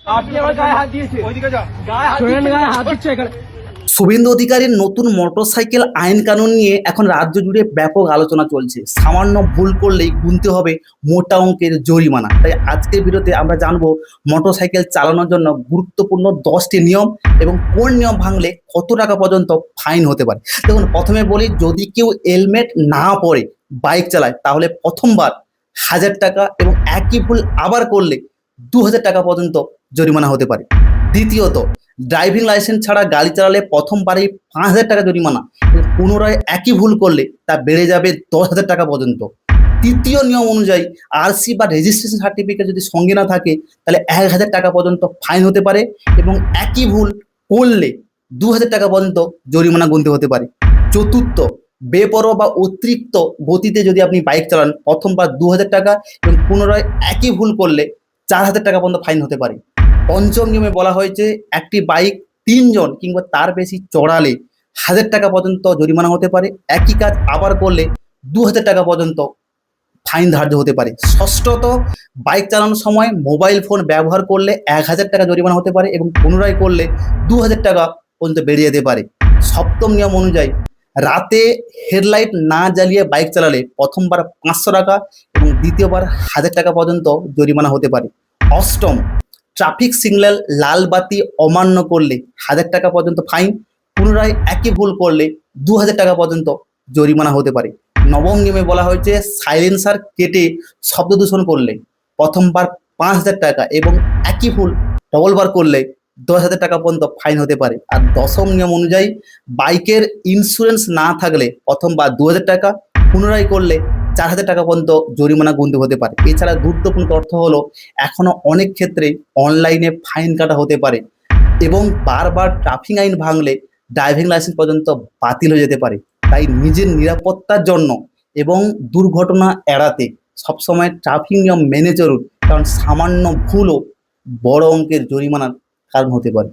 আপনি আমার গায়ে হাত দিয়েছে, ওইদিকে যা, গায়ে হাত দিচ্ছে এখানে। শুভেন্দু অধিকারীর নতুন মোটরসাইকেল আইন কানুন নিয়ে এখন রাজ্য জুড়ে ব্যাপক আলোচনা চলছে। সামান্য ভুল করলেই গুনতে হবে মোটা অঙ্কের জরিমানা। তাই আজকের ভিডিওতে আমরা জানবো মোটরসাইকেল চালানোর জন্য গুরুত্বপূর্ণ 10টি নিয়ম এবং কোন নিয়ম ভাঙলে কত টাকা পর্যন্ত ফাইন হতে পারে। দেখুন, প্রথমে বলি, যদি কেউ হেলমেট না পরে বাইক চালায় তাহলে প্রথমবার 1000 টাকা এবং একই ভুল আবার করলে 2000 টাকা পর্যন্ত জরিমানা হতে পারে। দ্বিতীয়ত, ড্রাইভিং লাইসেন্স ছাড়া গাড়ি চালালে প্রথমবারেই 5000 টাকা জরিমানা এবং পুনরায় একই ভুল করলে তা বেড়ে যাবে 10,000 টাকা পর্যন্ত। তৃতীয় নিয়ম অনুযায়ী আরসি বা রেজিস্ট্রেশন সার্টিফিকেট যদি সঙ্গে না থাকে তাহলে 1000 টাকা পর্যন্ত ফাইন হতে পারে এবং একই ভুল করলে 2000 টাকা পর্যন্ত জরিমানা গুনতে হতে পারে। চতুর্থ, বেপরোয়া বা অতিরিক্ত গতিতে যদি আপনি বাইক চালান প্রথমবার 2000 টাকা এবং পুনরায় একই ভুল করলে 4000 টাকা পর্যন্ত ফাইন হতে পারে। পঞ্চম নিয়মে বলা হয়েছে একটি বাইক 3 জন কিংবা তার বেশি চড়ালে 1000 টাকা পর্যন্ত জরিমানা হতে পারে। একই কাজ আবার করলে 2000 টাকা পর্যন্ত ফাইন ধার্য হতে পারে। ষষ্ঠত, বাইক চালানোর সময় মোবাইল ফোন ব্যবহার করলে 1000 টাকা জরিমানা হতে পারে এবং পুনরায় করলে 2000 টাকা পর্যন্ত বেড়ে যেতে পারে। সপ্তম নিয়ম অনুযায়ী রাতে হেডলাইট না জ্বালিয়ে বাইক চালালে প্রথমবার 500 টাকা এবং দ্বিতীয়বার 1000 টাকা পর্যন্ত জরিমানা হতে পারে। অষ্টম, ট্রাফিক সিগন্যাল লাল বাতি অমান্য করলে 1000 টাকা পর্যন্ত ফাইন, পুনরায় একই ভুল করলে 2000 টাকা পর্যন্ত জরিমানা হতে পারে। নবম নিয়মে বলা হয়েছে সাইলেন্সার কেটে শব্দ দূষণ করলে প্রথমবার 5000 টাকা এবং একই ভুল ডবলবার করলে 10,000 টাকা পর্যন্ত ফাইন হতে পারে। আর দশম নিয়ম অনুযায়ী বাইকের ইন্স্যুরেন্স না থাকলে প্রথমবার 2000 টাকা, পুনরায় করলে 4000 টাকা পর্যন্ত জরিমানা গুনতে হতে পারে। এছাড়া গুরুত্বপূর্ণ তথ্য হলো এখনো অনেক ক্ষেত্রে অনলাইনে ফাইন কাটা হতে পারে এবং বারবার ট্রাফিক আইন ভাঙলে ড্রাইভিং লাইসেন্স পর্যন্ত বাতিল হয়ে যেতে পারে। তাই নিজের নিরাপত্তার জন্য এবং দুর্ঘটনা এড়াতে সবসময় ট্রাফিক নিয়ম মেনে চলুন, কারণ সামান্য ভুলও বড় অঙ্কের জরিমানার কারণ হতে পারে।